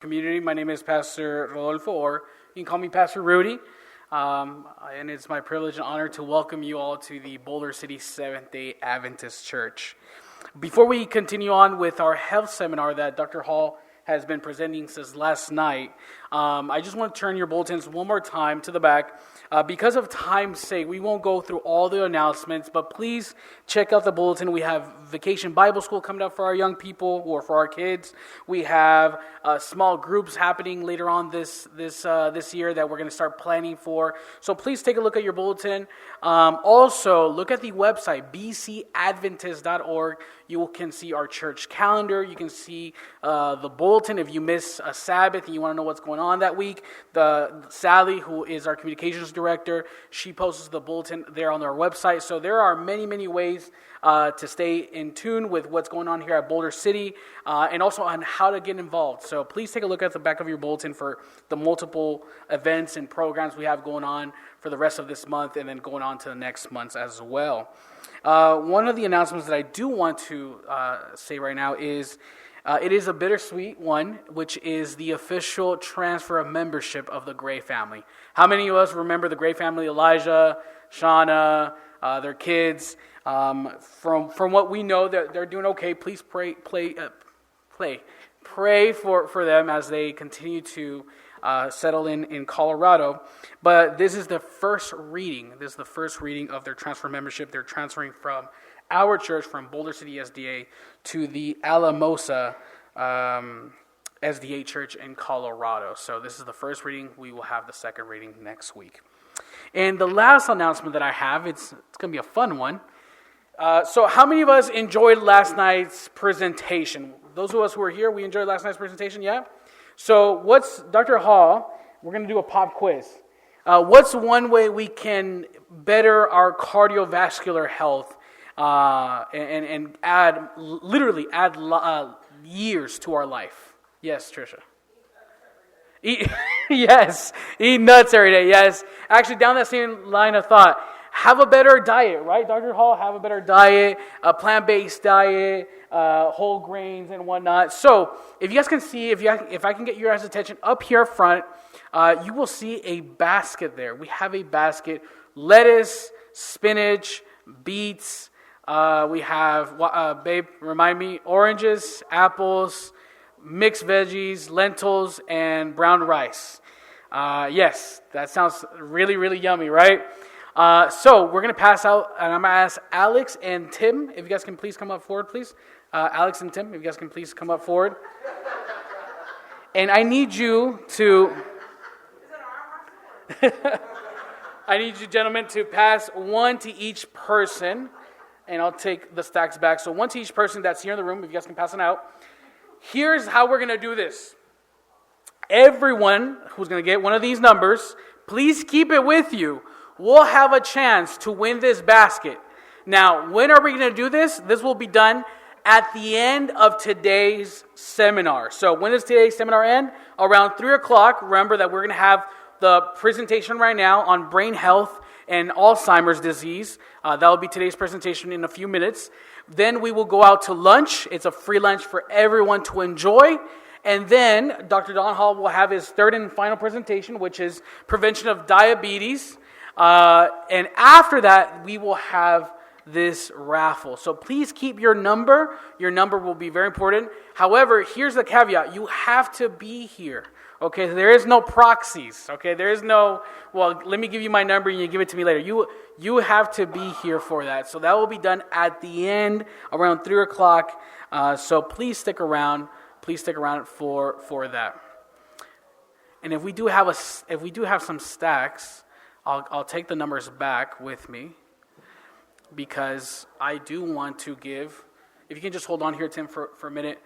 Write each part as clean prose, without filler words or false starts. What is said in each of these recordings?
community. My name is Pastor Rodolfo, or you can call me Pastor Rudy. And it's my privilege and honor to welcome you all to the Boulder City Seventh-day Adventist Church. Before we continue on with our health seminar that Dr. Hall has been presenting since last night, I just want to turn your bulletins one more time to the back. Because of time's sake, we won't go through all the announcements, but please check out the bulletin. We have Vacation Bible School coming up for our young people or for our kids. We have small groups happening later on this year that we're going to start planning for. So please take a look at your bulletin. Also, look at the website, bcadventist.org. You can see our church calendar. You can see the bulletin if you miss a Sabbath and you want to know what's going on that week. Sally, who is our communications director, she posts the bulletin there on our website. So there are many, many ways to stay in tune with what's going on here at Boulder City and also on how to get involved. So please take a look at the back of your bulletin for the multiple events and programs we have going on for the rest of this month and then going on to the next months as well. One of the announcements that I do want to say right now is it is a bittersweet one, which is the official transfer of membership of the Gray family. How many of us remember the Gray family? Elijah, Shauna, their kids. From what we know, they're doing okay. Please pray for them as they continue to settle in Colorado. But this is the first reading. This is the first reading of their transfer membership. They're transferring from our church, from Boulder City SDA, to the Alamosa SDA Church in Colorado. So this is the first reading. We will have the second reading next week. And the last announcement that I have, it's going to be a fun one. So how many of us enjoyed last night's presentation? Those of us who were here, we enjoyed last night's presentation, yeah? So Dr. Hall, we're going to do a pop quiz. What's one way we can better our cardiovascular health and add years to our life? Yes, Tricia. Yes, eat nuts every day, yes. Actually, down that same line of thought, have a better diet, right, Dr. Hall? Have a better diet, a plant-based diet, whole grains and whatnot. So, if you guys can see, if I can get your guys' attention up here front, you will see a basket there. We have a basket, lettuce, spinach, beets. We have, babe, remind me, oranges, apples, mixed veggies, lentils, and brown rice. Yes, that sounds really, really yummy, right? So we're going to pass out, and I'm going to ask Alex and Tim, if you guys can please come up forward, please. Alex and Tim, if you guys can please come up forward. And I need you to... I need you gentlemen to pass one to each person, and I'll take the stacks back. So one to each person that's here in the room, if you guys can pass it out. Here's how we're going to do this. Everyone who's going to get one of these numbers, please keep it with you. We'll have a chance to win this basket. Now, when are we going to do this? This will be done at the end of today's seminar. So when does today's seminar end? Around 3 o'clock. Remember that we're going to have the presentation right now on brain health and Alzheimer's disease. That will be today's presentation in a few minutes. Then we will go out to lunch. It's a free lunch for everyone to enjoy. And then Dr. Don Hall will have his third and final presentation, which is prevention of diabetes. And after that, we will have this raffle. So please keep your number. Your number will be very important. However, here's the caveat. You have to be here. Okay, there is no proxies. Okay, there is no, well, let me give you my number and you give it to me later. You have to be here for that. So that will be done at the end around 3 o'clock. So please stick around. Please stick around for that. And if we do have some stacks, I'll take the numbers back with me because I do want to give, if you can just hold on here, Tim, for a minute.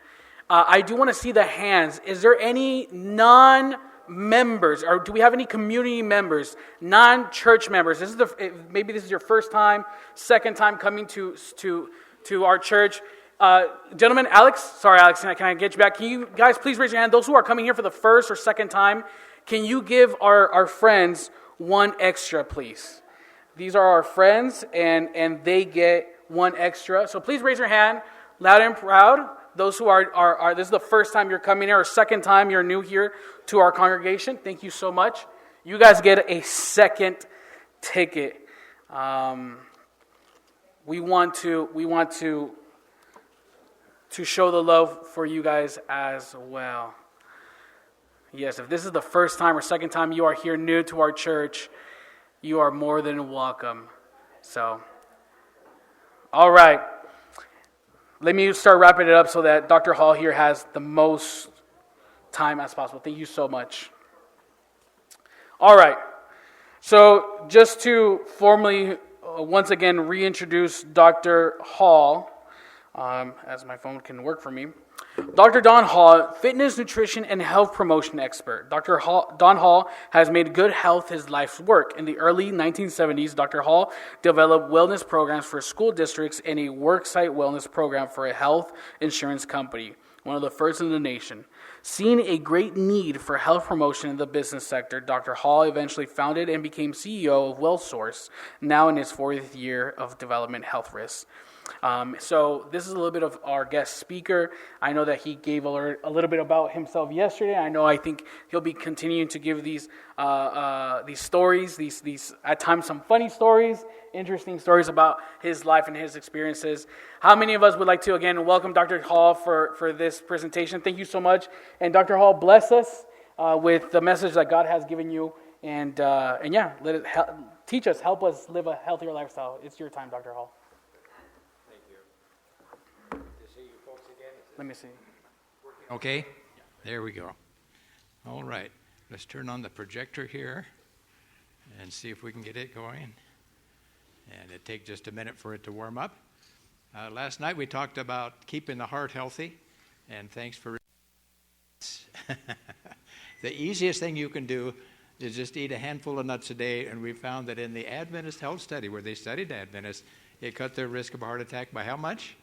I do want to see the hands. Is there any non-members, or do we have any community members, non-church members? Maybe this is your first time, second time coming to our church. Gentlemen, Alex, can I get you back? Can you guys please raise your hand? Those who are coming here for the first or second time, can you give our friends one extra, please? These are our friends, and they get one extra. So please raise your hand, loud and proud. Those who are this is the first time you're coming here or second time you're new here to our congregation, thank you so much. You guys get a second ticket. We want to show the love for you guys as well. Yes, if this is the first time or second time you are here new to our church, you are more than welcome. So, all right. Let me start wrapping it up so that Dr. Hall here has the most time as possible. Thank you so much. All right. So, just to formally, once again, reintroduce Dr. Hall, as my phone can work for me. Dr. Don Hall, fitness, nutrition, and health promotion expert. Don Hall has made good health his life's work. In the early 1970s, Dr. Hall developed wellness programs for school districts and a worksite wellness program for a health insurance company, one of the first in the nation. Seeing a great need for health promotion in the business sector, Dr. Hall eventually founded and became CEO of WellSource, now in his fourth year of development health risks. So this is a little bit of our guest speaker. I know that he gave a little bit about himself yesterday. I think he'll be continuing to give these stories, these at times some funny stories, interesting stories about his life and his experiences. How many of us would like to again welcome Dr. Hall for this presentation? Thank you so much. And Dr. Hall, bless us with the message that God has given you, and yeah, let it teach us, help us live a healthier lifestyle. It's your time, Dr. Hall. Let me see. Okay, there we go. All right, let's turn on the projector here and see if we can get it going. And it'll take just a minute for it to warm up. Last night we talked about keeping the heart healthy, and thanks for the easiest thing you can do is just eat a handful of nuts a day, and we found that in the Adventist health study, where they studied Adventists, it cut their risk of a heart attack by how much?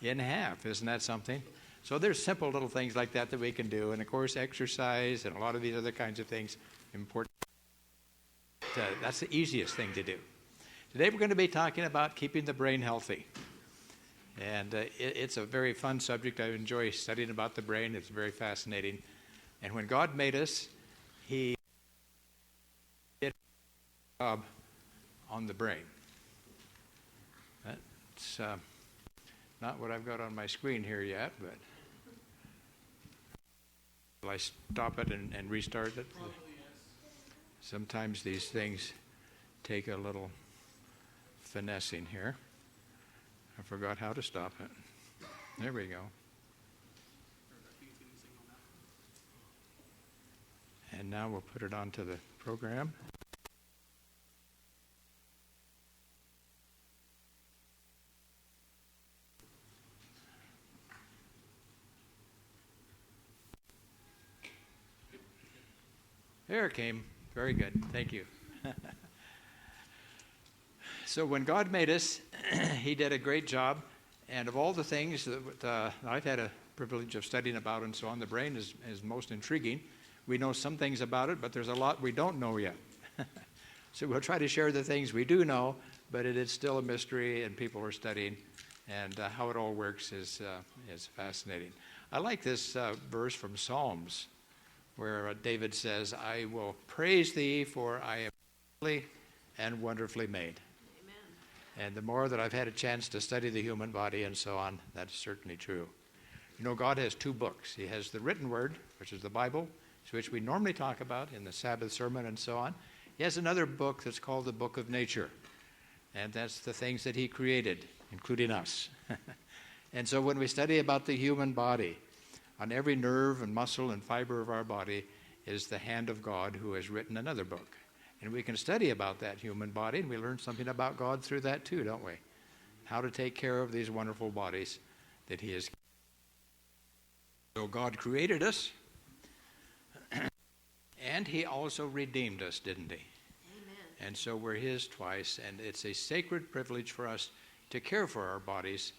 In half. Isn't that something? So there's simple little things like that we can do. And, of course, exercise and a lot of these other kinds of things important. That's the easiest thing to do. Today we're going to be talking about keeping the brain healthy. And it's a very fun subject. I enjoy studying about the brain. It's very fascinating. And when God made us, He did a job on the brain. That's not what I've got on my screen here yet, but will I stop it and restart it? Probably, yes. Sometimes these things take a little finessing here. I forgot how to stop it. There we go. And now we'll put it onto the program. There it came. Very good. Thank you. So when God made us, He did a great job. And of all the things that I've had a privilege of studying about and so on, the brain is most intriguing. We know some things about it, but there's a lot we don't know yet. So we'll try to share the things we do know, but it is still a mystery, and people are studying. And how it all works is fascinating. I like this verse from Psalms, where David says, I will praise thee, for I am fearfully and wonderfully made. Amen. And the more that I've had a chance to study the human body and so on, that's certainly true. You know, God has two books. He has the written word, which is the Bible, which we normally talk about in the Sabbath sermon and so on. He has another book that's called the Book of Nature, and that's the things that He created, including us. And so when we study about the human body, on every nerve and muscle and fiber of our body is the hand of God, who has written another book. And we can study about that human body, and we learn something about God through that too, don't we? How to take care of these wonderful bodies that He has. So God created us, and He also redeemed us, didn't He? Amen. And so we're His twice, and it's a sacred privilege for us to care for our bodies,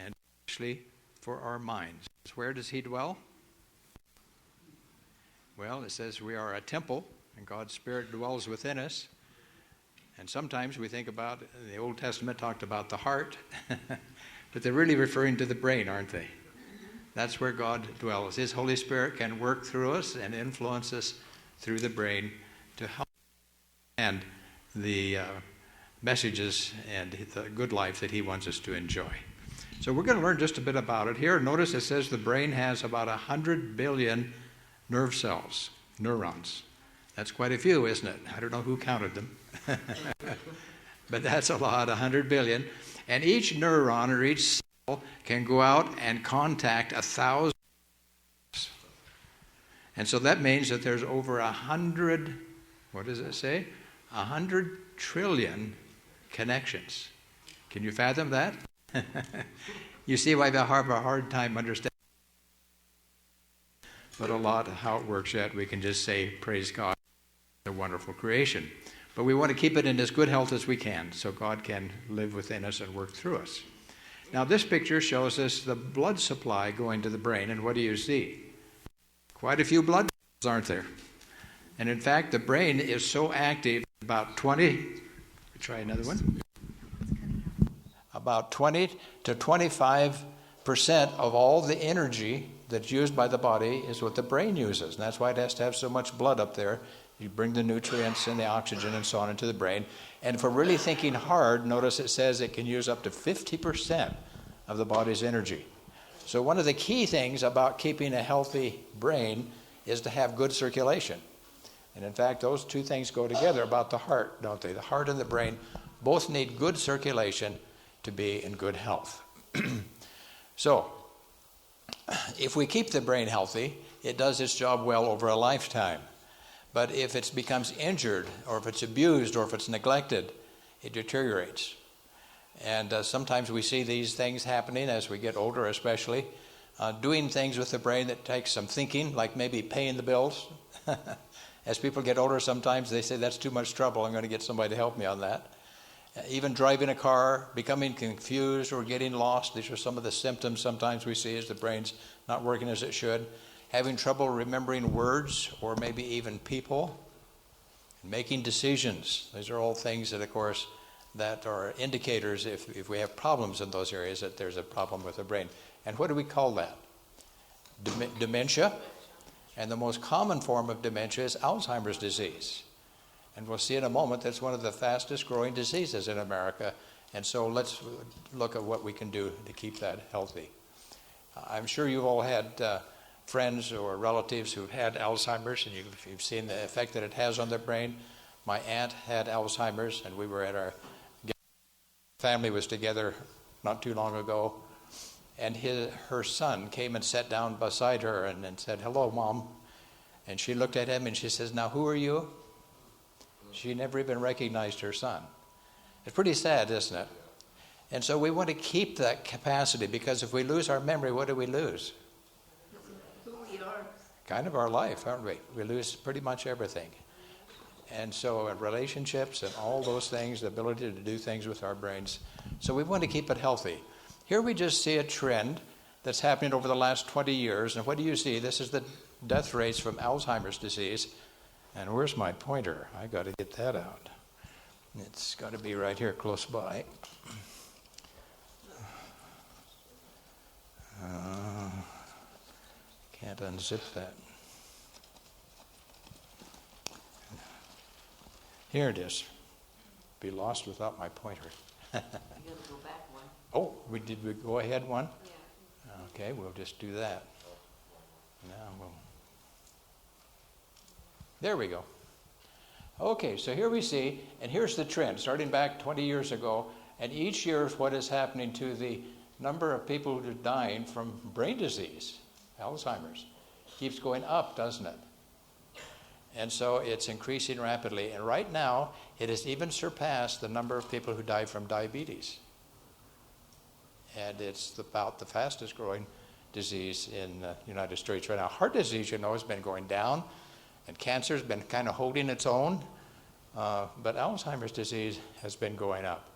and actually for our minds. Where does He dwell? Well, it says we are a temple, and God's Spirit dwells within us. And sometimes we think about, the Old Testament talked about the heart, but they're really referring to the brain, aren't they? That's where God dwells. His Holy Spirit can work through us and influence us through the brain to help and the messages and the good life that he wants us to enjoy. So we're going to learn just a bit about it here. Notice it says the brain has about 100 billion nerve cells, neurons. That's quite a few, isn't it? I don't know who counted them. But that's a lot, 100 billion. And each neuron or each cell can go out and contact 1,000. And so that means that there's over 100, what does it say? 100 trillion connections. Can you fathom that? You see why I have a hard time understanding. But a lot of how it works yet, we can just say, praise God, a wonderful creation. But we want to keep it in as good health as we can so God can live within us and work through us. Now this picture shows us the blood supply going to the brain, and what do you see? Quite a few blood vessels, aren't there? And in fact, the brain is so active, about 20 to 25% of all the energy that's used by the body is what the brain uses. And that's why it has to have so much blood up there. You bring the nutrients and the oxygen and so on into the brain. And if we're really thinking hard, notice it says it can use up to 50% of the body's energy. So one of the key things about keeping a healthy brain is to have good circulation. And in fact, those two things go together about the heart, don't they? The heart and the brain both need good circulation to be in good health. So, if we keep the brain healthy, it does its job well over a lifetime. But if it becomes injured, or if it's abused, or if it's neglected, it deteriorates. And sometimes we see these things happening as we get older, especially. Doing things with the brain that takes some thinking, like maybe paying the bills. As people get older, sometimes they say, that's too much trouble, I'm going to get somebody to help me on that. Even driving a car, becoming confused or getting lost. These are some of the symptoms sometimes we see as the brain's not working as it should. Having trouble remembering words or maybe even people. Making decisions. These are all things that, of course, that are indicators if we have problems in those areas that there's a problem with the brain. And what do we call that? Dementia. And the most common form of dementia is Alzheimer's disease. And we'll see in a moment that's one of the fastest growing diseases in America. And so let's look at what we can do to keep that healthy. I'm sure you've all had friends or relatives who've had Alzheimer's, and you've seen the effect that it has on their brain. My aunt had Alzheimer's, and we were at our family was together not too long ago. And her son came and sat down beside her and said, hello, Mom. And she looked at him and she says, now who are you? She never even recognized her son. It's pretty sad, isn't it? And so we want to keep that capacity, because if we lose our memory, what do we lose? Who we are. Kind of our life, aren't we? We lose pretty much everything. And so relationships and all those things, the ability to do things with our brains. So we want to keep it healthy. Here we just see a trend that's happening over the last 20 years. And what do you see? This is the death rates from Alzheimer's disease. And where's my pointer? I got to get that out. It's got to be right here close by. Can't unzip that. Here it is. Be lost without my pointer. You got to go back one. Oh, did we go ahead one? Yeah. Okay, we'll just do that. There we go. Okay, so here we see, and here's the trend, starting back 20 years ago, and each year is what is happening to the number of people who are dying from brain disease, Alzheimer's. Keeps going up, doesn't it? And so it's increasing rapidly. And right now, it has even surpassed the number of people who die from diabetes. And it's about the fastest growing disease in the United States right now. Heart disease, you know, has been going down, and cancer has been kind of holding its own. But Alzheimer's disease has been going up.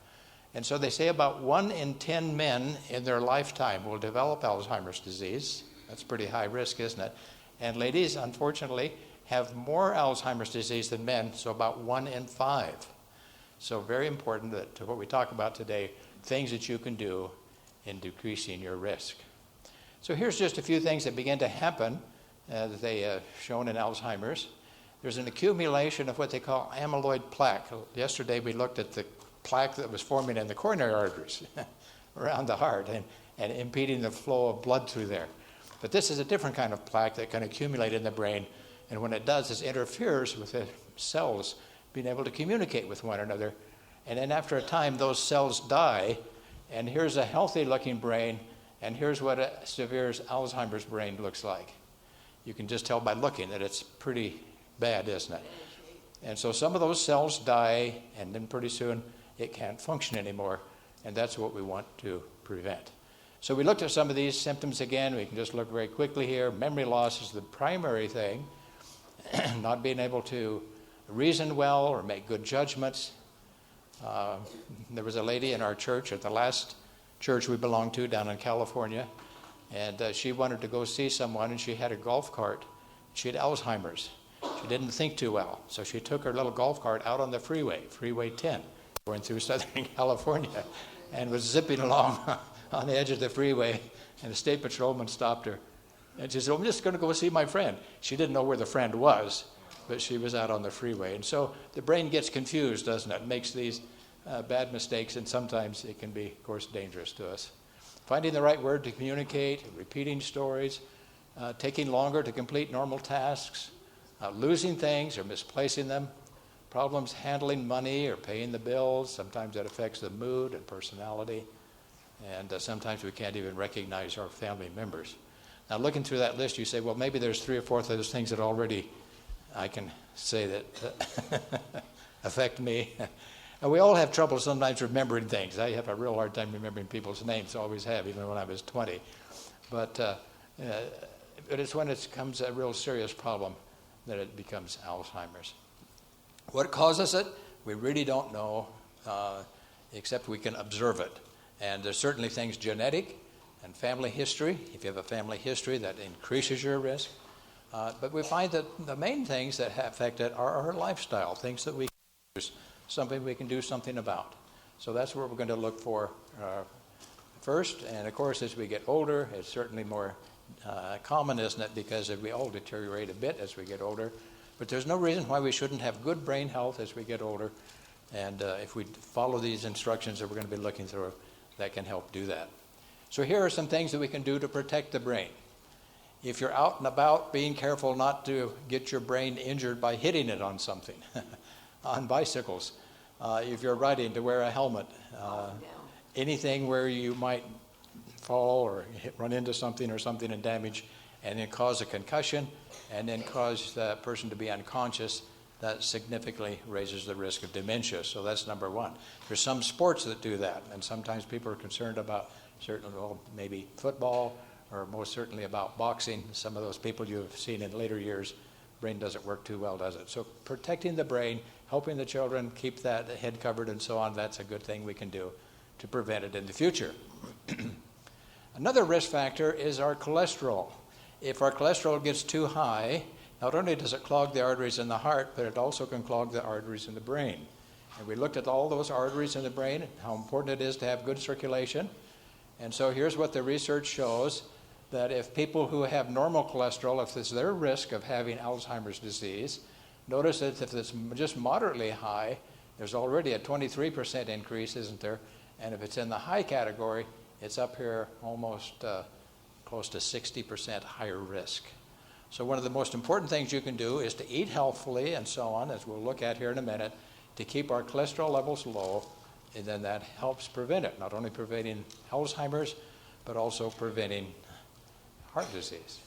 And so they say about 1 in 10 men in their lifetime will develop Alzheimer's disease. That's pretty high risk, isn't it? And ladies, unfortunately, have more Alzheimer's disease than men, so about 1 in 5. So very important that to what we talk about today, things that you can do in decreasing your risk. So here's just a few things that begin to happen that they shown in Alzheimer's. There's an accumulation of what they call amyloid plaque. Yesterday we looked at the plaque that was forming in the coronary arteries around the heart and impeding the flow of blood through there. But this is a different kind of plaque that can accumulate in the brain, and when it does, it interferes with the cells being able to communicate with one another. And then after a time, those cells die, and here's a healthy-looking brain, and here's what a severe Alzheimer's brain looks like. You can just tell by looking that it's pretty bad, isn't it? And so some of those cells die, and then pretty soon it can't function anymore, and that's what we want to prevent. So we looked at some of these symptoms again. We can just look very quickly here. Memory loss is the primary thing. Not being able to reason well or make good judgments. There was a lady in our church at the last church we belonged to down in California, and she wanted to go see someone, and she had a golf cart. She had Alzheimer's. She didn't think too well, so she took her little golf cart out on the Freeway 10, going through Southern California, and was zipping along on the edge of the freeway, and the state patrolman stopped her. And she said, I'm just going to go see my friend. She didn't know where the friend was, but she was out on the freeway. And so the brain gets confused, doesn't it? It makes these bad mistakes, and sometimes it can be, of course, dangerous to us. Finding the right word to communicate, repeating stories, taking longer to complete normal tasks, losing things or misplacing them, problems handling money or paying the bills. Sometimes that affects the mood and personality. And sometimes we can't even recognize our family members. Now, looking through that list, you say, well, maybe there's 3 or 4 of those things that already I can say that affect me. And we all have trouble sometimes remembering things. I have a real hard time remembering people's names, always have, even when I was 20. But it's when it becomes a real serious problem that it becomes Alzheimer's. What causes it? We really don't know, except we can observe it. And there's certainly things genetic and family history. If you have a family history, that increases your risk. But we find that the main things that affect it are our lifestyle, things that we can use, something we can do something about. So that's what we're going to look for first. And of course, as we get older, it's certainly more common, isn't it? Because we all deteriorate a bit as we get older. But there's no reason why we shouldn't have good brain health as we get older. And if we follow these instructions that we're going to be looking through, that can help do that. So here are some things that we can do to protect the brain. If you're out and about, being careful not to get your brain injured by hitting it on something, on bicycles. If you're riding, to wear a helmet. Anything where you might fall or run into something or something and damage, and then cause a concussion, and then cause the person to be unconscious, that significantly raises the risk of dementia. So that's number one. There's some sports that do that, and sometimes people are concerned about maybe football, or most certainly about boxing. Some of those people you've seen in later years, brain doesn't work too well, does it? So protecting the brain, helping the children keep that head covered and so on, that's a good thing we can do to prevent it in the future. Another risk factor is our cholesterol. If our cholesterol gets too high, not only does it clog the arteries in the heart, but it also can clog the arteries in the brain. And we looked at all those arteries in the brain, how important it is to have good circulation. And so here's what the research shows, that if people who have normal cholesterol, if it's their risk of having Alzheimer's disease, notice that if it's just moderately high, there's already a 23% increase, isn't there? And if it's in the high category, it's up here almost close to 60% higher risk. So one of the most important things you can do is to eat healthfully and so on, as we'll look at here in a minute, to keep our cholesterol levels low, and then that helps prevent it, not only preventing Alzheimer's, but also preventing heart disease.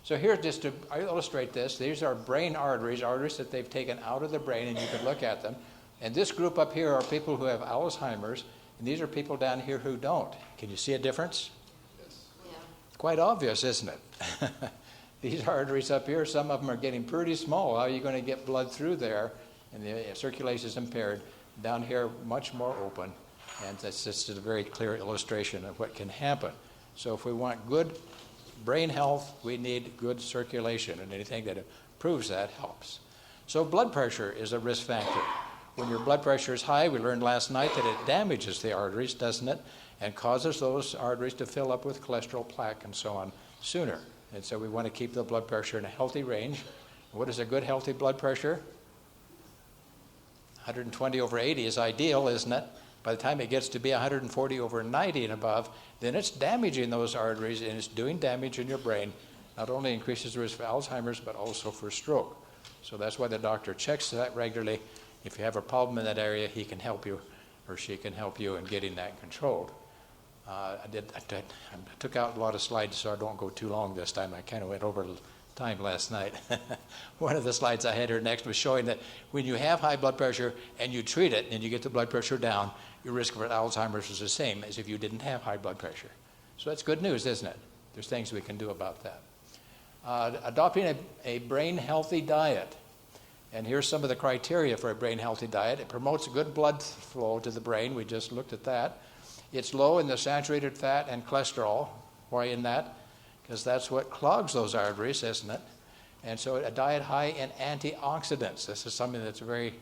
So here, just to illustrate this, these are brain arteries that they've taken out of the brain, and you can look at them. And this group up here are people who have Alzheimer's, and these are people down here who don't. Can you see a difference? Yes. Yeah. Quite obvious, isn't it? These arteries up here, some of them are getting pretty small. How are you going to get blood through there? And the circulation is impaired. Down here, much more open. And that's just a very clear illustration of what can happen. So if we want good brain health, we need good circulation. And anything that improves that helps. So blood pressure is a risk factor. When your blood pressure is high, we learned last night that it damages the arteries, doesn't it? and causes those arteries to fill up with cholesterol, plaque, and so on sooner. And so we want to keep the blood pressure in a healthy range. What is a good healthy blood pressure? 120 over 80 is ideal, isn't it? By the time it gets to be 140 over 90 and above, then it's damaging those arteries and it's doing damage in your brain. Not only increases the risk for Alzheimer's, but also for stroke. So that's why the doctor checks that regularly. If you have a problem in that area, he can help you, or she can help you in getting that controlled. I took out a lot of slides so I don't go too long this time. I kind of went over time last night. One of the slides I had here next was showing that when you have high blood pressure and you treat it and you get the blood pressure down, your risk for Alzheimer's is the same as if you didn't have high blood pressure. So that's good news, isn't it? There's things we can do about that. Adopting a brain-healthy diet. And here's some of the criteria for a brain-healthy diet. It promotes good blood flow to the brain. We just looked at that. It's low in the saturated fat and cholesterol. Why in that? Because that's what clogs those arteries, isn't it? And so a diet high in antioxidants. This is something that's very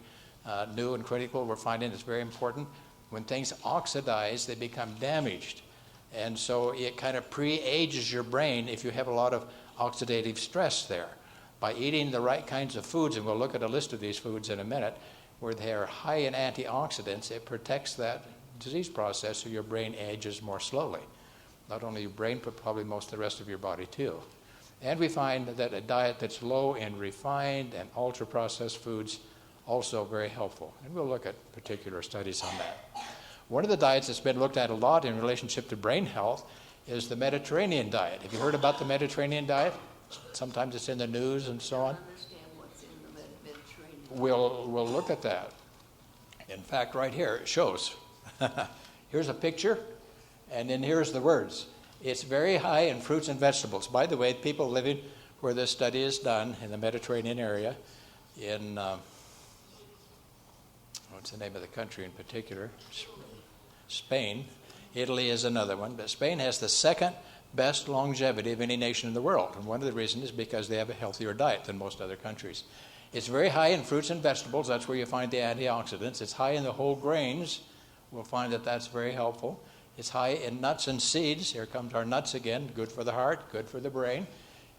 new and critical. We're finding it's very important. When things oxidize, they become damaged. And so it kind of pre-ages your brain if you have a lot of oxidative stress there. By eating the right kinds of foods, and we'll look at a list of these foods in a minute, where they are high in antioxidants, it protects that disease process so your brain ages more slowly. Not only your brain, but probably most of the rest of your body too. And we find that a diet that's low in refined and ultra-processed foods also very helpful. And we'll look at particular studies on that. One of the diets that's been looked at a lot in relationship to brain health is the Mediterranean diet. Have you heard about the Mediterranean diet? Sometimes it's in the news and so on. I don't understand what's in the Mediterranean. We'll look at that. In fact, right here it shows. Here's a picture, and then here's the words. It's very high in fruits and vegetables. By the way, people living where this study is done in the Mediterranean area, in what's the name of the country in particular? Spain. Italy is another one, but Spain has the second best longevity of any nation in the world, and one of the reasons is because they have a healthier diet than most other countries. It's very high in fruits and vegetables. That's where you find the antioxidants. It's high in the whole grains. We'll find that that's very helpful. It's high in nuts and seeds. Here comes our nuts again. Good for the heart, good for the brain.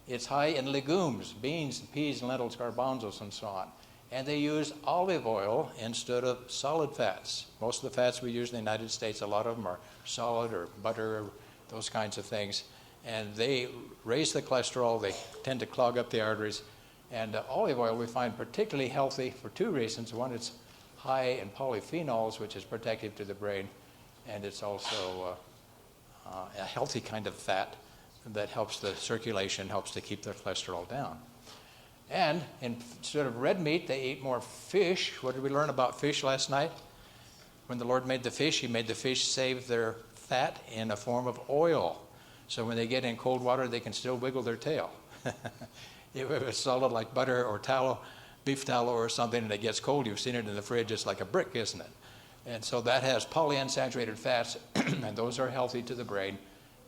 It's high in legumes, beans, peas, lentils, garbanzos, and so on. And they use olive oil instead of solid fats. Most of the fats we use in the United States, a lot of them are solid or butter, or those kinds of things. And they raise the cholesterol. They tend to clog up the arteries. And olive oil we find particularly healthy for two reasons. One, it's high in polyphenols, which is protective to the brain. And it's also a healthy kind of fat that helps the circulation, helps to keep the cholesterol down. And instead of red meat, they eat more fish. What did we learn about fish last night? When the Lord made the fish, he made the fish save their fat in a form of oil. So when they get in cold water, they can still wiggle their tail. If it's solid like butter or tallow, beef tallow or something, and it gets cold, you've seen it in the fridge, it's like a brick, isn't it? And so that has polyunsaturated fats, and those are healthy to the brain.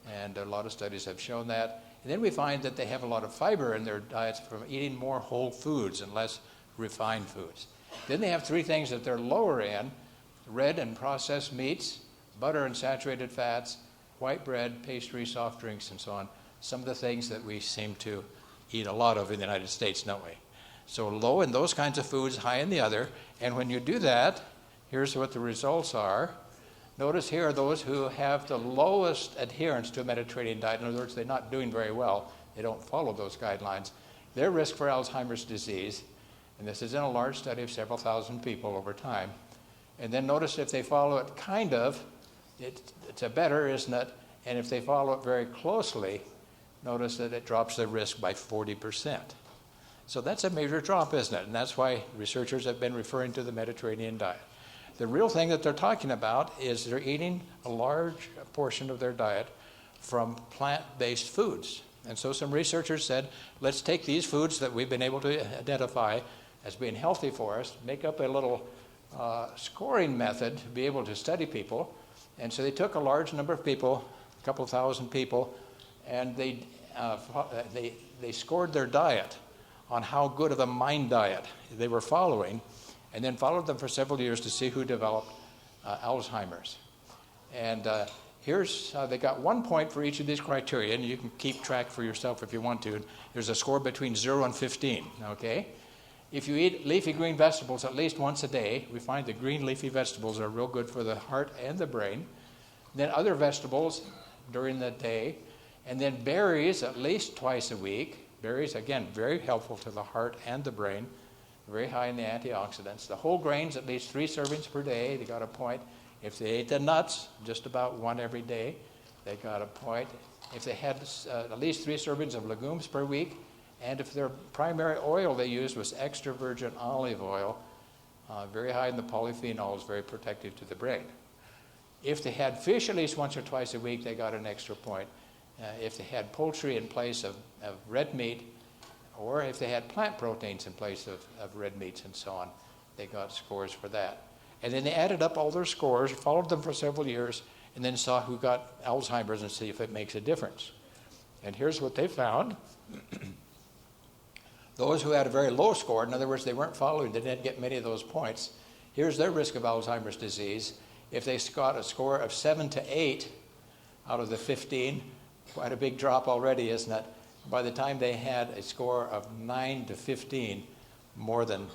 And a lot of studies have shown that. And then we find that they have a lot of fiber in their diets from eating more whole foods and less refined foods. Then they have three things that they're lower in: red and processed meats, butter and saturated fats, white bread, pastry, soft drinks, and so on. Some of the things that we seem to eat a lot of in the United States, don't we? So low in those kinds of foods, high in the other. And when you do that, here's what the results are. Notice here are those who have the lowest adherence to a Mediterranean diet. In other words, they're not doing very well. They don't follow those guidelines. Their risk for Alzheimer's disease, and this is in a large study of several thousand people over time. And then notice if they follow it kind of, it's a better, isn't it? And if they follow it very closely, notice that it drops their risk by 40%. So that's a major drop, isn't it? And that's why researchers have been referring to the Mediterranean diet. The real thing that they're talking about is they're eating a large portion of their diet from plant-based foods. And so some researchers said, let's take these foods that we've been able to identify as being healthy for us, make up a little scoring method to be able to study people. And so they took a large number of people, a couple thousand people, and they scored their diet on how good of a mind diet they were following, and then followed them for several years to see who developed Alzheimer's. And here's, they got 1 point for each of these criteria, and you can keep track for yourself if you want to. There's a score between 0 and 15, okay? If you eat leafy green vegetables at least once a day, we find that green leafy vegetables are real good for the heart and the brain. Then other vegetables during the day, and then berries at least twice a week. Berries, again, very helpful to the heart and the brain, very high in the antioxidants. The whole grains, at least 3 servings per day, they got a point. If they ate the nuts, just about 1 every day, they got a point. If they had at least 3 servings of legumes per week, and if their primary oil they used was extra virgin olive oil, very high in the polyphenols, very protective to the brain. If they had fish at least once or twice a week, they got an extra point. If they had poultry in place of red meat, or if they had plant proteins in place of red meats and so on, they got scores for that. And then they added up all their scores, followed them for several years, and then saw who got Alzheimer's and see if it makes a difference. And here's what they found. Those who had a very low score, in other words, they weren't following, they didn't get many of those points, here's their risk of Alzheimer's disease. If they got a score of 7 to 8 out of the 15, quite a big drop already, isn't it? By the time they had a score of 9 to 15, more than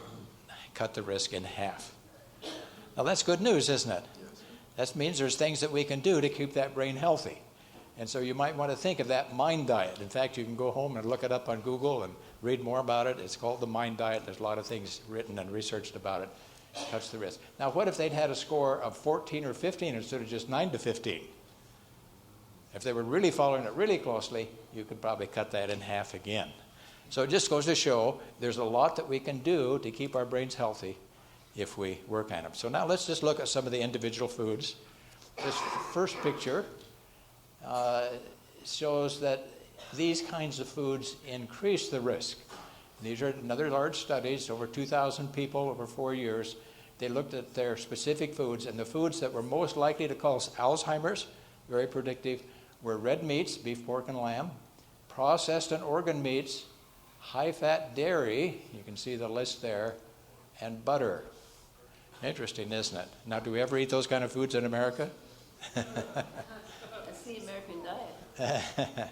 cut the risk in half. Now that's good news, isn't it? That means there's things that we can do to keep that brain healthy. And so you might want to think of that mind diet. In fact, you can go home and look it up on Google and read more about it. It's called the mind diet. There's a lot of things written and researched about it. It cuts the risk. Now, what if they'd had a score of 14 or 15 instead of just 9 to 15? If they were really following it really closely, you could probably cut that in half again. So it just goes to show there's a lot that we can do to keep our brains healthy if we work on them. So now let's just look at some of the individual foods. This first picture shows that these kinds of foods increase the risk. These are another large studies, over 2,000 people over 4 years. They looked at their specific foods, and the foods that were most likely to cause Alzheimer's, very predictive, were red meats, beef, pork, and lamb, processed and organ meats, high-fat dairy, you can see the list there, and butter. Interesting, isn't it? Now, do we ever eat those kind of foods in America? That's the American diet.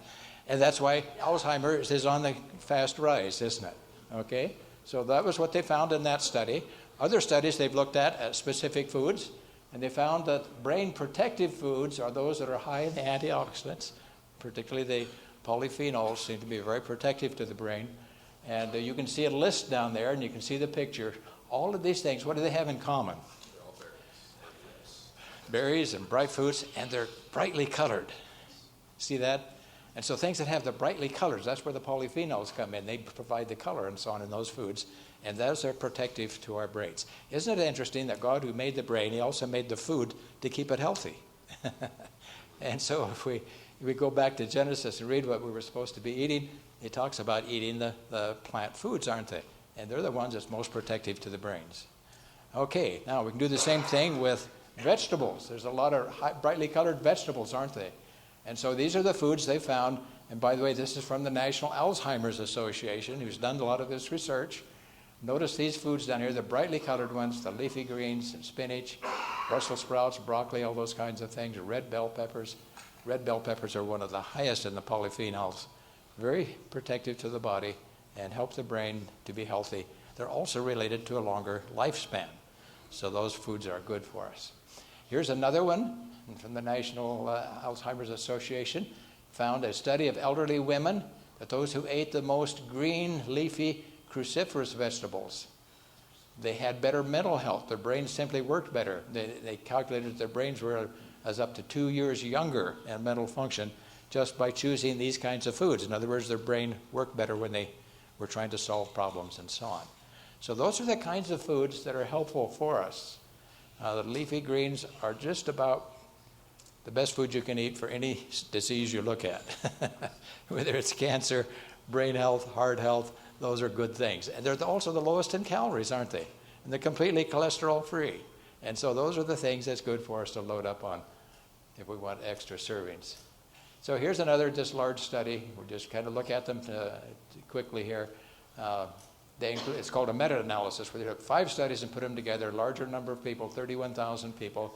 And that's why Alzheimer's is on the fast rise, isn't it? Okay? So that was what they found in that study. Other studies they've looked at specific foods, and they found that brain protective foods are those that are high in the antioxidants, particularly the polyphenols seem to be very protective to the brain. And you can see a list down there, and you can see the picture. All of these things, what do they have in common? Berries and bright fruits, and they're brightly colored. See that? And so things that have the brightly colors, that's where the polyphenols come in. They provide the color and so on in those foods. And those are protective to our brains. Isn't it interesting that God, who made the brain, he also made the food to keep it healthy? And so if we go back to Genesis and read what we were supposed to be eating, it talks about eating the plant foods, aren't they? And they're the ones that's most protective to the brains. Okay, now we can do the same thing with vegetables. There's a lot of brightly colored vegetables, aren't they? And so these are the foods they found. And by the way, this is from the National Alzheimer's Association, who's done a lot of this research. Notice these foods down here, the brightly colored ones, the leafy greens and spinach, Brussels sprouts, broccoli, all those kinds of things, red bell peppers. Red bell peppers are one of the highest in the polyphenols. Very protective to the body and help the brain to be healthy. They're also related to a longer lifespan. So those foods are good for us. Here's another one from the National Alzheimer's Association. Found a study of elderly women that those who ate the most green, leafy, cruciferous vegetables, they had better mental health. Their brains simply worked better. They calculated their brains were as up to 2 years younger in mental function just by choosing these kinds of foods. In other words, their brain worked better when they were trying to solve problems and so on. So those are the kinds of foods that are helpful for us. The leafy greens are just about the best food you can eat for any disease you look at. Whether it's cancer, brain health, heart health, those are good things. And they're also the lowest in calories, aren't they? And they're completely cholesterol-free. And so those are the things that's good for us to load up on if we want extra servings. So here's another just large study. We'll just kind of look at them quickly here. It's called a meta-analysis, where they took 5 studies and put them together, a larger number of people, 31,000 people,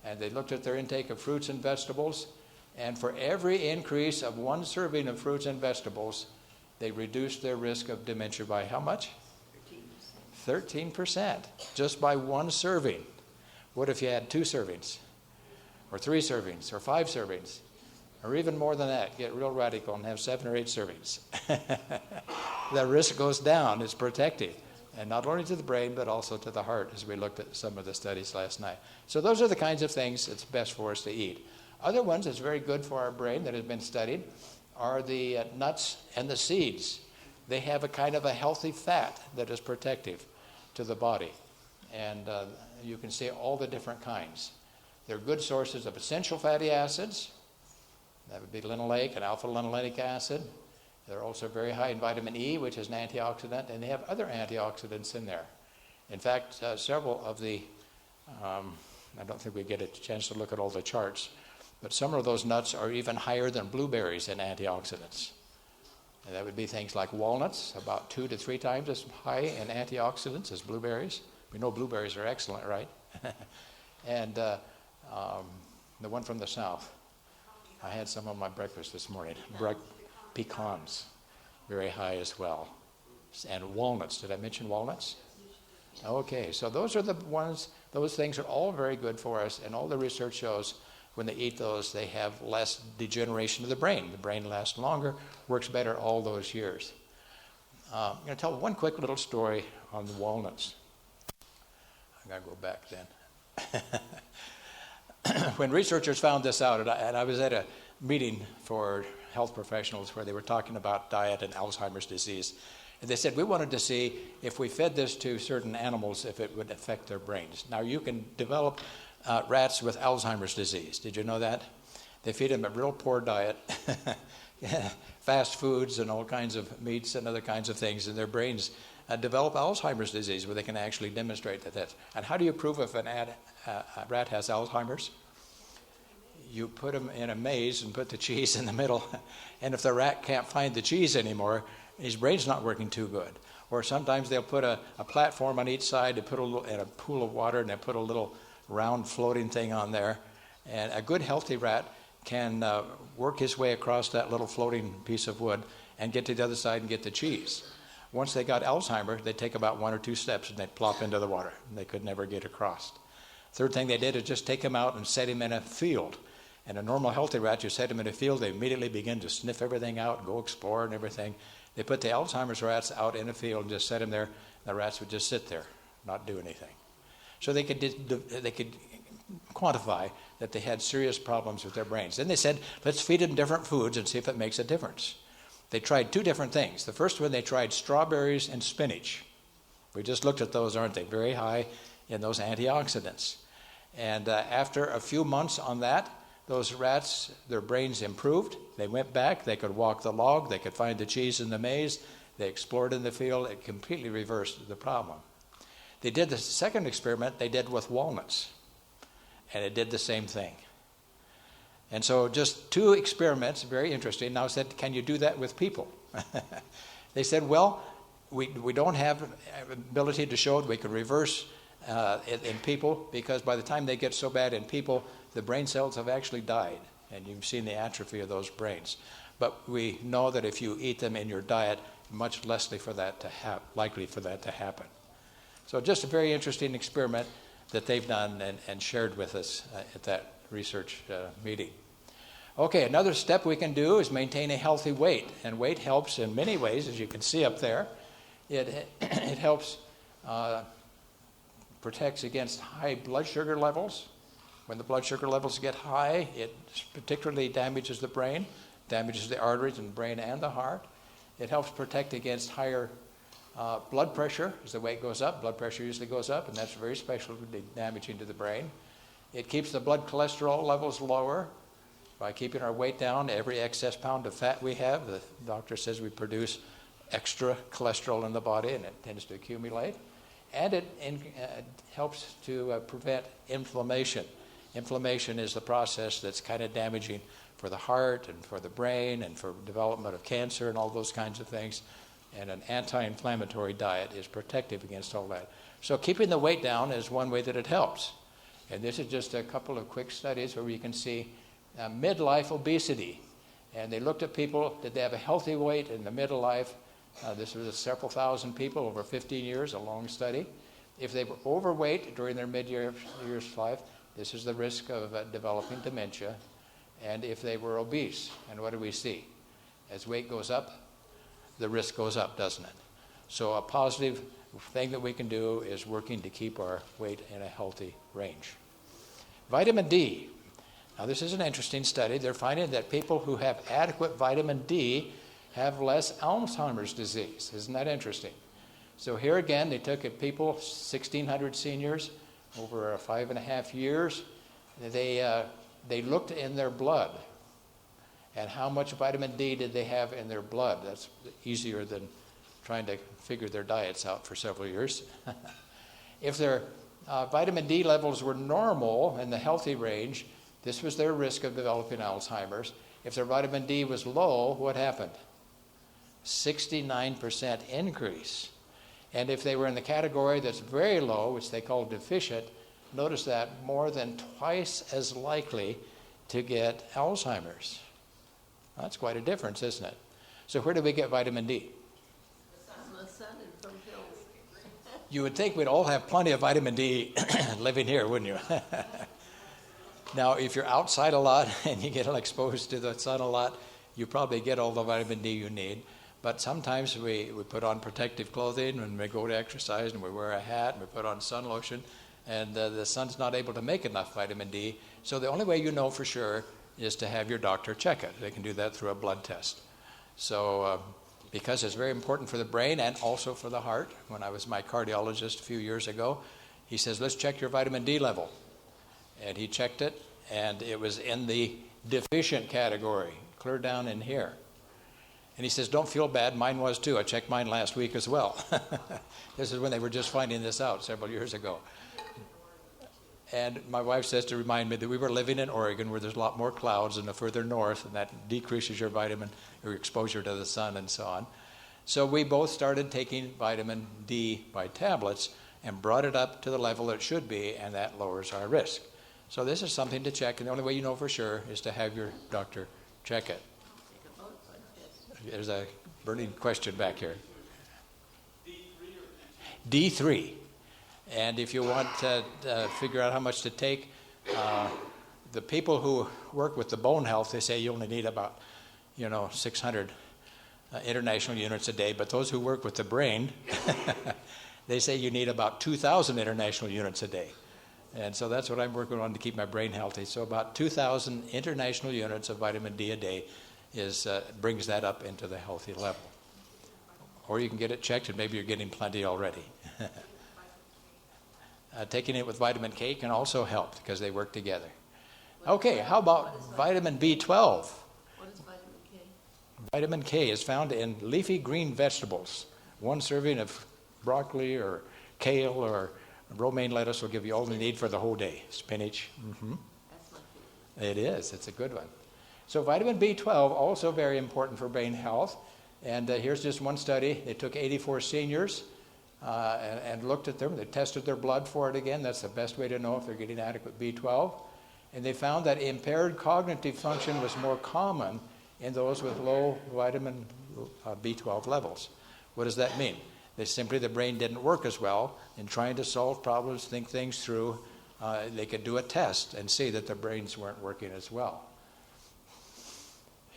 And they looked at their intake of fruits and vegetables, and for every increase of 1 serving of fruits and vegetables, they reduced their risk of dementia by how much? 13%, just by 1 serving. What if you had 2 servings, or 3 servings, or 5 servings, or even more than that? Get real radical and have 7 or 8 servings. The risk goes down. It's protective, and not only to the brain, but also to the heart, as we looked at some of the studies last night. So those are the kinds of things it's best for us to eat. Other ones that's very good for our brain that has been studied are the nuts and the seeds. They have a kind of a healthy fat that is protective to the body. And you can see all the different kinds. They're good sources of essential fatty acids. That would be linoleic and alpha-linolenic acid. They're also very high in vitamin E, which is an antioxidant, and they have other antioxidants in there. In fact, several of the, I don't think we get a chance to look at all the charts, but some of those nuts are even higher than blueberries in antioxidants. And that would be things like walnuts, about 2 to 3 times as high in antioxidants as blueberries. We know blueberries are excellent, right? And the one from the south, I had some on my breakfast this morning. Pecans, very high as well. And walnuts, did I mention walnuts? Okay, so those are the ones, those things are all very good for us, and all the research shows when they eat those, they have less degeneration of the brain. The brain lasts longer, works better all those years. I'm going to tell one quick little story on the walnuts. I've got to go back then. When researchers found this out, and I was at a meeting for health professionals where they were talking about diet and Alzheimer's disease, and they said, we wanted to see if we fed this to certain animals, if it would affect their brains. Now, you can develop rats with Alzheimer's disease. Did you know that? They feed them a real poor diet, fast foods and all kinds of meats and other kinds of things, and their brains develop Alzheimer's disease where they can actually demonstrate that. And how do you prove if a rat has Alzheimer's? You put them in a maze and put the cheese in the middle, and if the rat can't find the cheese anymore, his brain's not working too good. Or sometimes they'll put a platform on each side, they put a little in a pool of water, and they put a little round floating thing on there. And a good healthy rat can work his way across that little floating piece of wood and get to the other side and get the cheese. Once they got Alzheimer's, they'd take about 1 or 2 steps and they'd plop into the water. And they could never get across. Third thing they did is just take him out and set him in a field. And a normal healthy rat, you set him in a field, they immediately begin to sniff everything out and go explore and everything. They put the Alzheimer's rats out in a field and just set them there. And the rats would just sit there, not do anything. So they could quantify that they had serious problems with their brains. Then they said, let's feed them different foods and see if it makes a difference. They tried 2 different things. The first one, they tried strawberries and spinach. We just looked at those, aren't they? Very high in those antioxidants. And after a few months on that, those rats, their brains improved. They went back. They could walk the log. They could find the cheese in the maze. They explored in the field. It completely reversed the problem. They did the second experiment they did with walnuts, and it did the same thing. And so just 2 experiments, very interesting. Now said, can you do that with people? They said, well, we don't have ability to show it. We could reverse it in people, because by the time they get so bad in people, the brain cells have actually died, and you've seen the atrophy of those brains. But we know that if you eat them in your diet, much less likely for that to happen. So just a very interesting experiment that they've done and shared with us at that research meeting. Okay, another step we can do is maintain a healthy weight. And weight helps in many ways, as you can see up there. It helps, protects against high blood sugar levels. When the blood sugar levels get high, it particularly damages the brain, damages the arteries in the brain and the heart. It helps protect against higher blood pressure. As the weight goes up, blood pressure usually goes up, and that's very especially damaging to the brain. It keeps the blood cholesterol levels lower by keeping our weight down. Every excess pound of fat we have, the doctor says we produce extra cholesterol in the body, and it tends to accumulate. And it helps to prevent inflammation. Inflammation is the process that's kind of damaging for the heart and for the brain and for development of cancer and all those kinds of things. And an anti-inflammatory diet is protective against all that. So keeping the weight down is one way that it helps. And this is just a couple of quick studies where you can see midlife obesity. And they looked at people, did they have a healthy weight in the middle life? This was several thousand people over 15 years, a long study. If they were overweight during their mid-years life, this is the risk of developing dementia. And if they were obese, and what do we see? As weight goes up, the risk goes up, doesn't it? So a positive thing that we can do is working to keep our weight in a healthy range. Vitamin D. Now this is an interesting study. They're finding that people who have adequate vitamin D have less Alzheimer's disease. Isn't that interesting? So here again, they took people, 1,600 seniors, over 5.5 years. They looked in their blood and how much vitamin D did they have in their blood. That's easier than trying to figure their diets out for several years. If their vitamin D levels were normal in the healthy range, this was their risk of developing Alzheimer's. If their vitamin D was low, what happened? 69% increase. And if they were in the category that's very low, which they call deficient, notice that more than twice as likely to get Alzheimer's. That's quite a difference, isn't it? So where do we get vitamin D? From the sun and from hills. You would think we'd all have plenty of vitamin D living here, wouldn't you? Now, if you're outside a lot and you get exposed to the sun a lot, you probably get all the vitamin D you need. But sometimes we put on protective clothing when we go to exercise, and we wear a hat, and we put on sun lotion, and the sun's not able to make enough vitamin D. So the only way you know for sure is to have your doctor check it. They can do that through a blood test. So because it's very important for the brain and also for the heart. When I was my cardiologist a few years ago, he says, let's check your vitamin D level. And he checked it, and it was in the deficient category, clear down in here. And he says, don't feel bad, mine was too. I checked mine last week as well. This is when they were just finding this out several years ago. And my wife says to remind me that we were living in Oregon where there's a lot more clouds and the further north, and that decreases your exposure to the sun and so on. So we both started taking vitamin D by tablets and brought it up to the level it should be, and that lowers our risk. So this is something to check, and the only way you know for sure is to have your doctor check it. There's a burning question back here. D3. And if you want to figure out how much to take, the people who work with the bone health, they say you only need about, 600 international units a day. But those who work with the brain, they say you need about 2,000 international units a day. And so that's what I'm working on to keep my brain healthy. So about 2,000 international units of vitamin D a day brings that up into the healthy level. Or you can get it checked, and maybe you're getting plenty already. Taking it with vitamin K can also help because they work together. Okay, how about vitamin B12? What is vitamin K? Vitamin K is found in leafy green vegetables. One serving of broccoli or kale or romaine lettuce will give you all you need for the whole day. Spinach. Mm-hmm. That's my favorite. It is. It's a good one. So vitamin B12, also very important for brain health. And here's just one study. They took 84 seniors and looked at them. They tested their blood for it again. That's the best way to know if they're getting adequate B12. And they found that impaired cognitive function was more common in those with low vitamin B12 levels. What does that mean? The brain didn't work as well in trying to solve problems, think things through. They could do a test and see that their brains weren't working as well.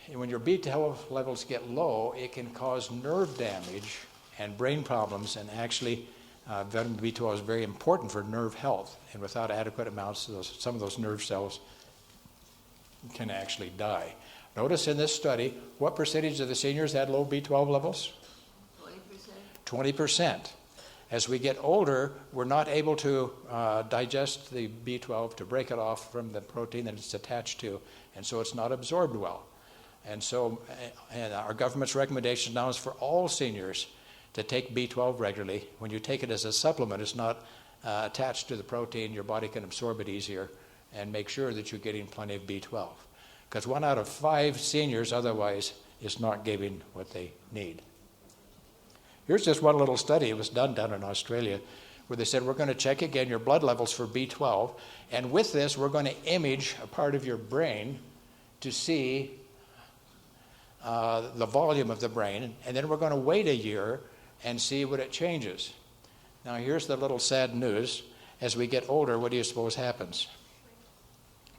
And when your B12 levels get low, it can cause nerve damage and brain problems, and actually vitamin B12 is very important for nerve health, and without adequate amounts, some of those nerve cells can actually die. Notice in this study, what percentage of the seniors had low B12 levels? 20%. 20%. As we get older, we're not able to digest the B12 to break it off from the protein that it's attached to, and so it's not absorbed well. And so our government's recommendation now is for all seniors to take B12 regularly. When you take it as a supplement, it's not attached to the protein. Your body can absorb it easier, and make sure that you're getting plenty of B12. Because 1 out of 5 seniors otherwise is not getting what they need. Here's just one little study. It was done down in Australia where they said, we're going to check again your blood levels for B12, and with this, we're going to image a part of your brain to see the volume of the brain, and then we're going to wait a year and see what it changes. Now, here's the little sad news. As we get older, what do you suppose happens?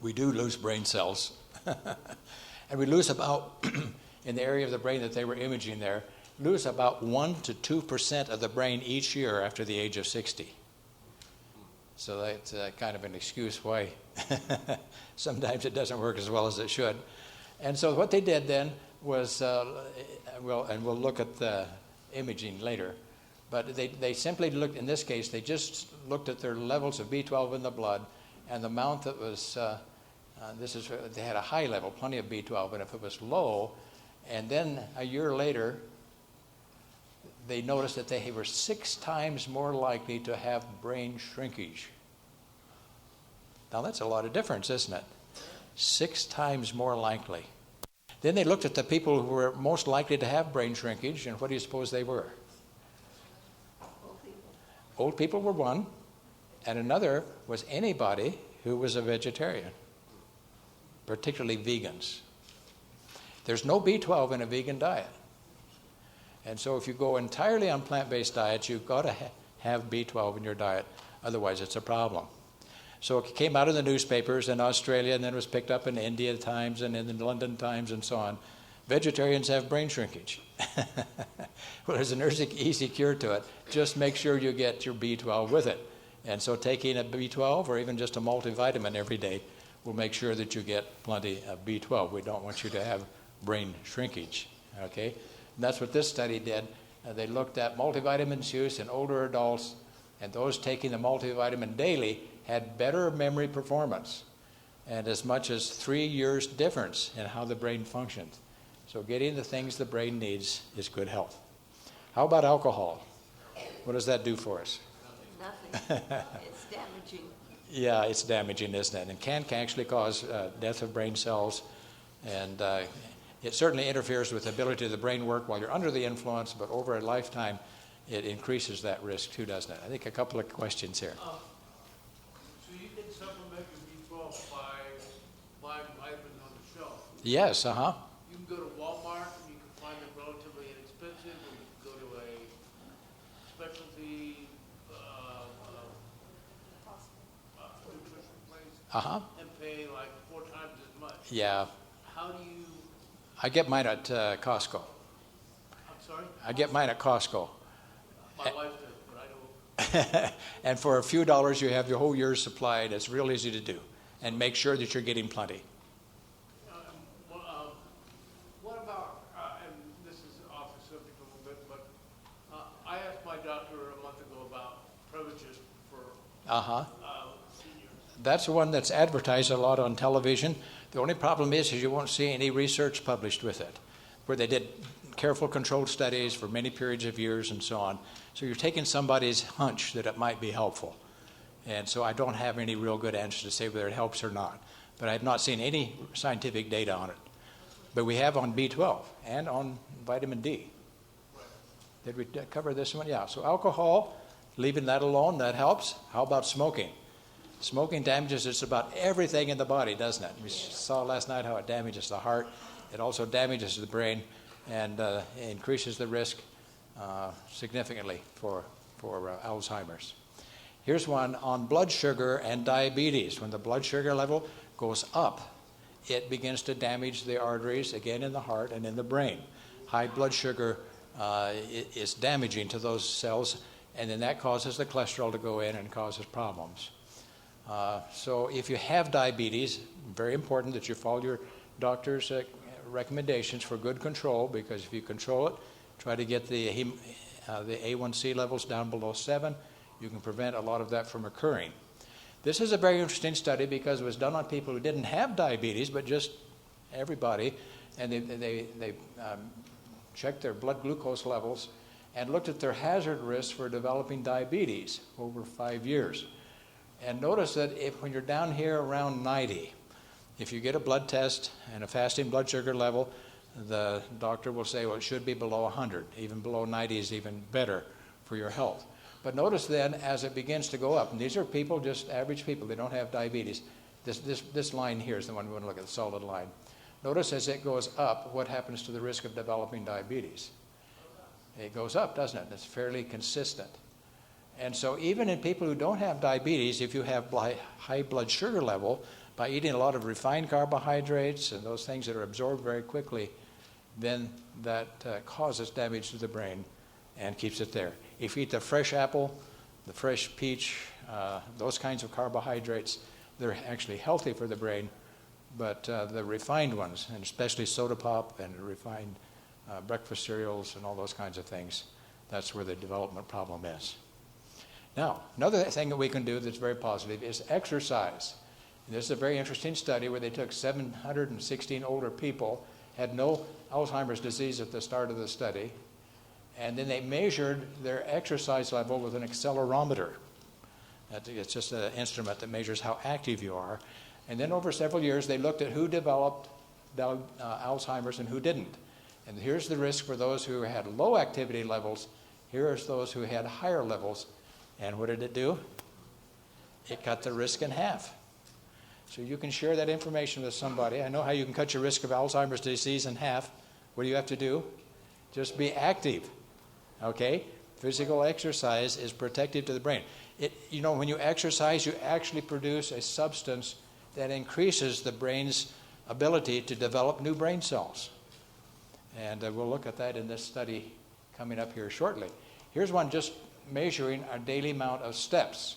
We do lose brain cells. And we lose about, in the area of the brain that they were imaging there, lose about 1 to 2% of the brain each year after the age of 60. So that's kind of an excuse why sometimes it doesn't work as well as it should. And so what they did then was, we'll look at the imaging later, but they simply looked, in this case, they just looked at their levels of B12 in the blood, and the amount that was, they had a high level, plenty of B12, and if it was low, and then a year later, they noticed that they were 6 times more likely to have brain shrinkage. Now that's a lot of difference, isn't it? 6 times more likely. Then they looked at the people who were most likely to have brain shrinkage, and what do you suppose they were? Old people. Old people were one, and another was anybody who was a vegetarian, particularly vegans. There's no B12 in a vegan diet. And so if you go entirely on plant-based diets, you've got to have B12 in your diet. Otherwise, it's a problem. So it came out in the newspapers in Australia, and then it was picked up in India Times and in the London Times and so on. Vegetarians have brain shrinkage. Well, there's an easy cure to it. Just make sure you get your B12 with it. And so taking a B12 or even just a multivitamin every day will make sure that you get plenty of B12. We don't want you to have brain shrinkage, okay? And that's what this study did. They looked at multivitamins use in older adults, and those taking the multivitamin daily had better memory performance and as much as 3 years difference in how the brain functions. So getting the things the brain needs is good health. How about alcohol? What does that do for us? Nothing. It's damaging. Yeah, it's damaging, isn't it? And can actually cause death of brain cells, and it certainly interferes with the ability of the brain work while you're under the influence, but over a lifetime, it increases that risk too, doesn't it? I think a couple of questions here. So you can supplement your B12 by buying vitamins on the shelf. Yes, You can go to Walmart and you can find them relatively inexpensive, or you can go to a specialty nutrition place and pay like 4 times as much. Yeah. How do you? I get mine at Costco. I'm sorry. I get mine at Costco. My wife does, but I don't. And for a few dollars, you have your whole year's supply, and it's real easy to do. And make sure that you're getting plenty. What about, and this is off the subject a little bit, but I asked my doctor a month ago about Prevagen for seniors. That's one that's advertised a lot on television. The only problem is you won't see any research published with it, where they did careful controlled studies for many periods of years and so on. So you're taking somebody's hunch that it might be helpful. And so I don't have any real good answer to say whether it helps or not. But I have not seen any scientific data on it. But we have on B12 and on vitamin D. Did we cover this one? Yeah. So alcohol, leaving that alone, that helps. How about smoking? Smoking damages just about everything in the body, doesn't it? We saw last night how it damages the heart. It also damages the brain and increases the risk significantly for Alzheimer's. Here's one on blood sugar and diabetes. When the blood sugar level goes up, it begins to damage the arteries, again in the heart and in the brain. High blood sugar is damaging to those cells, and then that causes the cholesterol to go in and causes problems. So if you have diabetes, very important that you follow your doctor's recommendations for good control, because if you control it, try to get the A1C levels down below 7, you can prevent a lot of that from occurring. This is a very interesting study because it was done on people who didn't have diabetes, but just everybody, and they checked their blood glucose levels and looked at their hazard risk for developing diabetes over 5 years. And notice that when you're down here around 90, if you get a blood test and a fasting blood sugar level, the doctor will say, well, it should be below 100. Even below 90 is even better for your health. But notice then, as it begins to go up, and these are people, just average people, they don't have diabetes. This line here is the one we want to look at, the solid line. Notice as it goes up, what happens to the risk of developing diabetes? It goes up, doesn't it? It's fairly consistent. And so even in people who don't have diabetes, if you have high blood sugar level, by eating a lot of refined carbohydrates and those things that are absorbed very quickly, then that causes damage to the brain and keeps it there. If you eat the fresh apple, the fresh peach, those kinds of carbohydrates, they're actually healthy for the brain, but the refined ones, and especially soda pop and refined breakfast cereals and all those kinds of things, that's where the development problem is. Now, another thing that we can do that's very positive is exercise. And this is a very interesting study where they took 716 older people, had no Alzheimer's disease at the start of the study, and then they measured their exercise level with an accelerometer. It's just an instrument that measures how active you are. And then over several years, they looked at who developed Alzheimer's and who didn't. And here's the risk for those who had low activity levels. Here's those who had higher levels. And what did it do? It cut the risk in half. So you can share that information with somebody. I know how you can cut your risk of Alzheimer's disease in half. What do you have to do? Just be active. Okay? Physical exercise is protective to the brain. When you exercise, you actually produce a substance that increases the brain's ability to develop new brain cells. And we'll look at that in this study coming up here shortly. Here's one just measuring our daily amount of steps.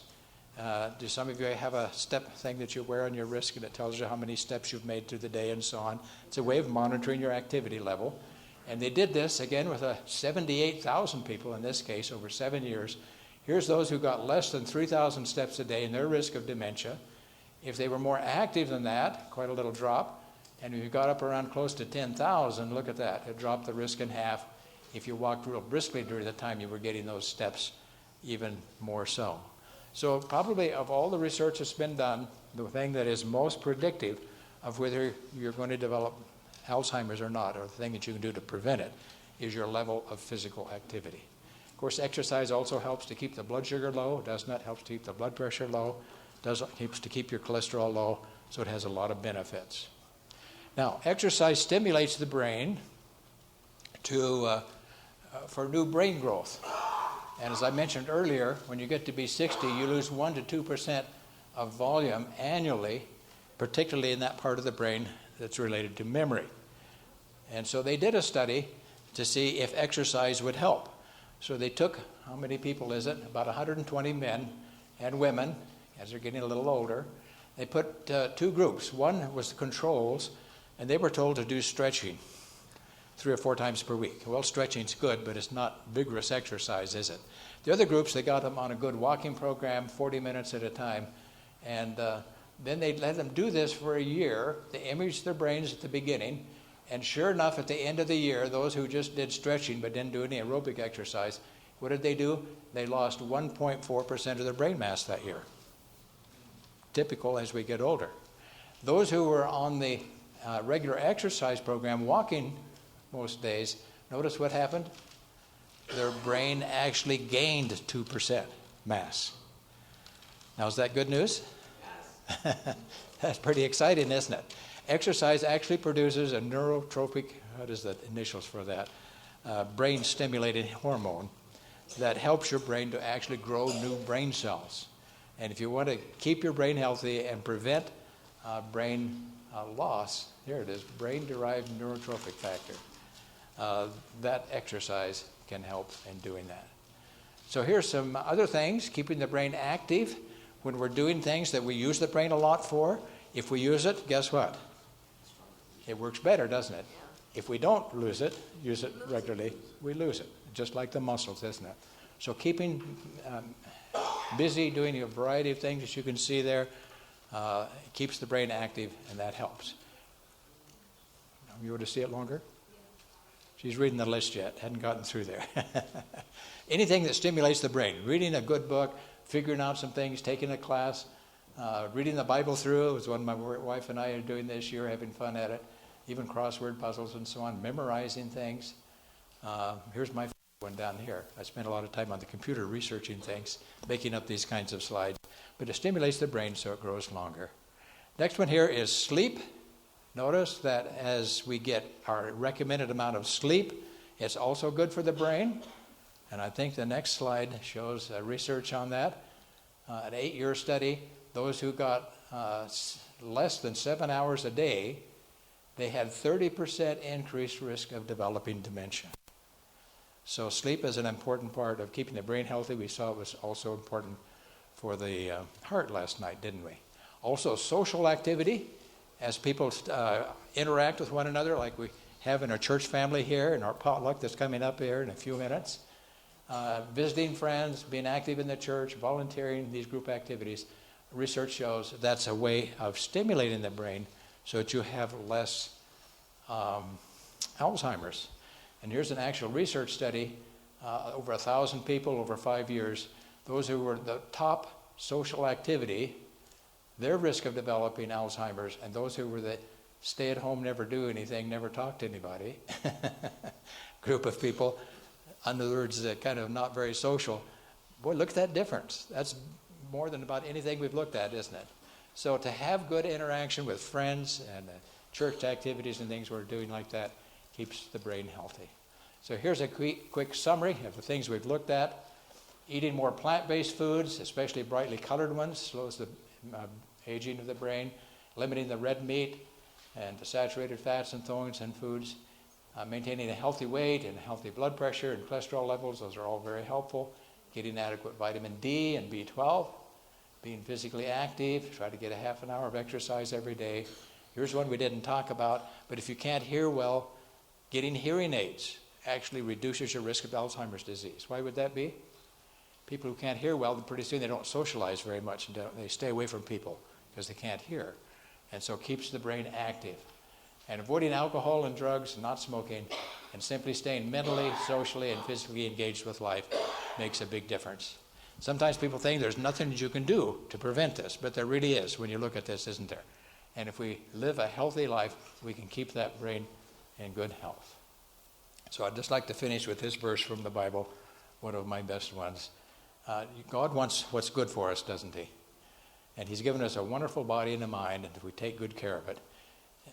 Do some of you have a step thing that you wear on your wrist and it tells you how many steps you've made through the day and so on? It's a way of monitoring your activity level. And they did this, again, with 78,000 people in this case over 7 years. Here's those who got less than 3,000 steps a day and their risk of dementia. If they were more active than that, quite a little drop. And if you got up around close to 10,000, look at that. It dropped the risk in half. If you walked real briskly during the time you were getting those steps, even more so. So probably of all the research that's been done, the thing that is most predictive of whether you're going to develop Alzheimer's or not, or the thing that you can do to prevent it, is your level of physical activity. Of course, exercise also helps to keep the blood sugar low, does not help to keep the blood pressure low, helps to keep your cholesterol low, so it has a lot of benefits. Now, exercise stimulates the brain for new brain growth. And as I mentioned earlier, when you get to be 60, you lose 1% to 2% of volume annually, particularly in that part of the brain that's related to memory. And so they did a study to see if exercise would help. So they took, how many people is it? About 120 men and women, as they're getting a little older. They put two groups. One was the controls, and they were told to do stretching 3 or 4 times per week. Well, stretching's good, but it's not vigorous exercise, is it? The other groups, they got them on a good walking program, 40 minutes at a time, and then they let them do this for a year. They imaged their brains at the beginning, and sure enough, at the end of the year, those who just did stretching but didn't do any aerobic exercise, what did they do? They lost 1.4% of their brain mass that year. Typical as we get older. Those who were on the regular exercise program, walking most days, notice what happened? Their brain actually gained 2% mass. Now, is that good news? Yes. That's pretty exciting, isn't it? Exercise actually produces a neurotropic, what is the initials for that? Brain-stimulating hormone that helps your brain to actually grow new brain cells. And if you want to keep your brain healthy and prevent brain loss, here it is, brain-derived neurotrophic factor. That exercise can help in doing that. So here's some other things, keeping the brain active when we're doing things that we use the brain a lot for. If we use it, guess what? It works better, doesn't it? If we don't use it regularly, we lose it, just like the muscles, isn't it? So keeping busy, doing a variety of things, as you can see there, keeps the brain active, and that helps. You want to see it longer? She's reading the list yet, hadn't gotten through there. Anything that stimulates the brain, reading a good book, figuring out some things, taking a class, reading the Bible through, is one my wife and I are doing this year, having fun at it, even crossword puzzles and so on, memorizing things. Here's my one down here. I spent a lot of time on the computer researching things, making up these kinds of slides. But it stimulates the brain so it grows longer. Next one here is sleep. Notice that as we get our recommended amount of sleep, it's also good for the brain. And I think the next slide shows research on that. An 8-year study, those who got less than 7 hours a day, they had 30% increased risk of developing dementia. So sleep is an important part of keeping the brain healthy. We saw it was also important for the heart last night, didn't we? Also social activity, as people interact with one another, like we have in our church family here, and our potluck that's coming up here in a few minutes. Visiting friends, being active in the church, volunteering, these group activities. Research shows that's a way of stimulating the brain so that you have less Alzheimer's. And here's an actual research study, over 1,000 people over 5 years. Those who were the top social activity, their risk of developing Alzheimer's, and those who were the stay at home, never do anything, never talk to anybody group of people, in other words, kind of not very social. Boy, look at that difference. That's more than about anything we've looked at, isn't it? So to have good interaction with friends and church activities and things we're doing like that keeps the brain healthy. So here's a quick summary of the things we've looked at. Eating more plant-based foods, especially brightly colored ones, slows the aging of the brain. Limiting the red meat and the saturated fats and thorns in foods. Maintaining a healthy weight and healthy blood pressure and cholesterol levels, those are all very helpful. Getting adequate vitamin D and B12. Being physically active, try to get a half an hour of exercise every day. Here's one we didn't talk about, but if you can't hear well, getting hearing aids actually reduces your risk of Alzheimer's disease. Why would that be? People who can't hear well, pretty soon they don't socialize very much, and they stay away from people because they can't hear. And so it keeps the brain active. And avoiding alcohol and drugs, not smoking, and simply staying mentally, socially, and physically engaged with life makes a big difference. Sometimes people think there's nothing that you can do to prevent this, but there really is when you look at this, isn't there? And if we live a healthy life, we can keep that brain in good health. So I'd just like to finish with this verse from the Bible, one of my best ones. God wants what's good for us, doesn't he? And he's given us a wonderful body and a mind, and if we take good care of it,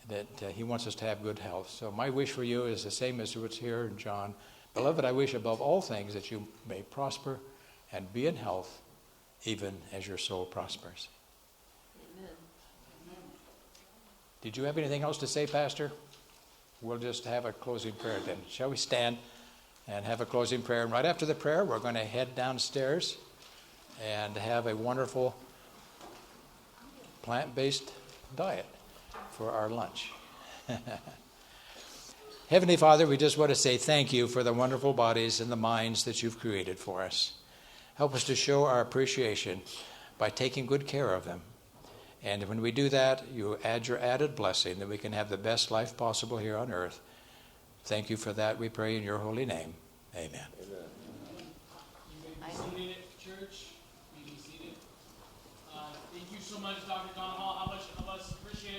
that he wants us to have good health. So my wish for you is the same as what's here in John. Beloved, I wish above all things that you may prosper and be in health, even as your soul prospers. Amen. Did you have anything else to say, Pastor? We'll just have a closing prayer then. Shall we stand and have a closing prayer? And right after the prayer, we're going to head downstairs and have a wonderful plant-based diet for our lunch. Heavenly Father, we just want to say thank you for the wonderful bodies and the minds that you've created for us. Help us to show our appreciation by taking good care of them. And when we do that, you add your added blessing that we can have the best life possible here on earth. Thank you for that, we pray in your holy name. Amen. You may be seated, church. You may be seated. Thank you so much, Dr. Don Hall. How much of us appreciate it.